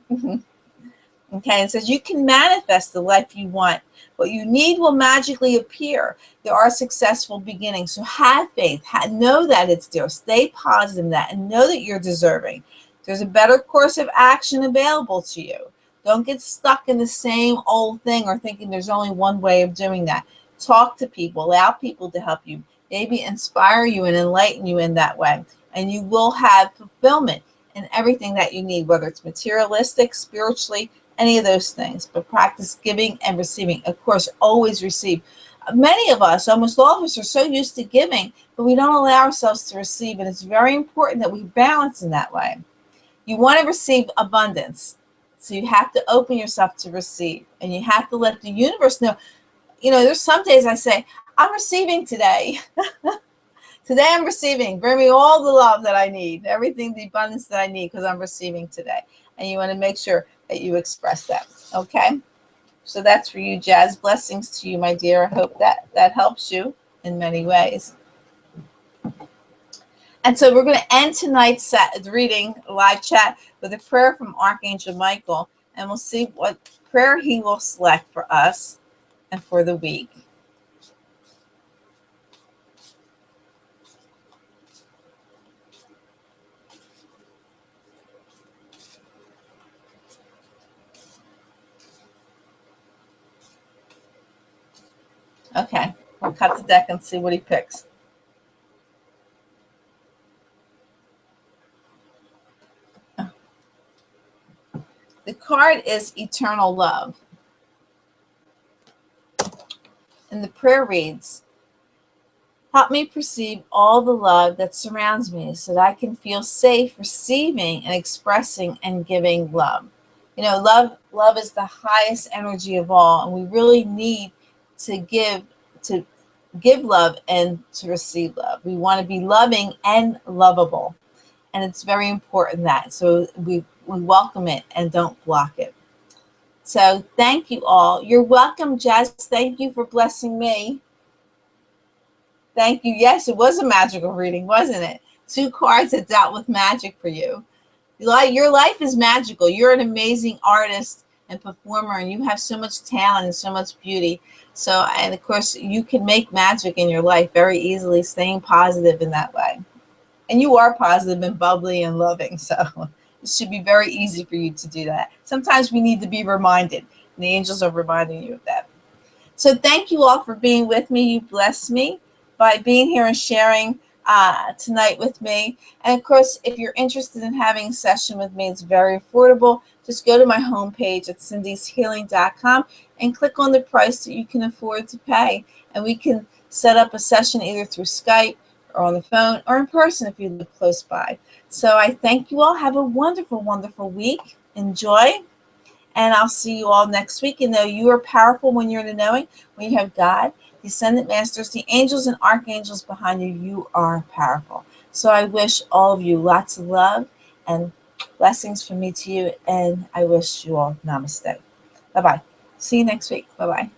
Okay, it says you can manifest the life you want. What you need will magically appear. There are successful beginnings. So have faith. Know that it's there. Stay positive in that, and know that you're deserving. There's a better course of action available to you. Don't get stuck in the same old thing or thinking there's only one way of doing that. Talk to people. Allow people to help you. Maybe inspire you and enlighten you in that way. And you will have fulfillment in everything that you need, whether it's materialistic, spiritually, any of those things. But practice giving and receiving. Of course, always receive. Many of us, almost all of us, are so used to giving, but we don't allow ourselves to receive. And it's very important that we balance in that way. You want to receive abundance, so you have to open yourself to receive, and you have to let the universe know. There's some days I say, I'm receiving today. Today I'm receiving. Bring me all the love that I need, everything, the abundance that I need, because I'm receiving today. And you want to make sure that you express that. Okay? So that's for you, Jazz. Blessings to you, my dear. I hope that helps you in many ways. And so we're going to end tonight's reading, live chat, with a prayer from Archangel Michael. And we'll see what prayer he will select for us and for the week. Okay, we'll cut the deck and see what he picks. The card is Eternal Love. And the prayer reads, help me perceive all the love that surrounds me so that I can feel safe receiving and expressing and giving love. Love is the highest energy of all, and we really need to give love and to receive love. We want to be loving and lovable, and it's very important that. So we welcome it and don't block it. So thank you all. You're welcome, Jess. Thank you for blessing me. Thank you. Yes, it was a magical reading, wasn't it? 2 cards that dealt with magic for you. Your life is magical. You're an amazing artist and performer, and you have so much talent and so much beauty. So, and of course, you can make magic in your life very easily, staying positive in that way. And you are positive and bubbly and loving, so it should be very easy for you to do that. Sometimes we need to be reminded, and the angels are reminding you of that. So thank you all for being with me. You blessed me by being here and sharing tonight with me. And of course, if you're interested in having a session with me, it's very affordable. Just go to my homepage at cindyshealing.com and click on the price that you can afford to pay. And we can set up a session either through Skype or on the phone or in person if you live close by. So I thank you all. Have a wonderful, wonderful week. Enjoy. And I'll see you all next week. And though you are powerful when you're in the knowing, when you have God, the Ascendant Masters, the angels and archangels behind you, you are powerful. So I wish all of you lots of love and Blessings from me to you, and I wish you all namaste. Bye-bye. See you next week. Bye-bye.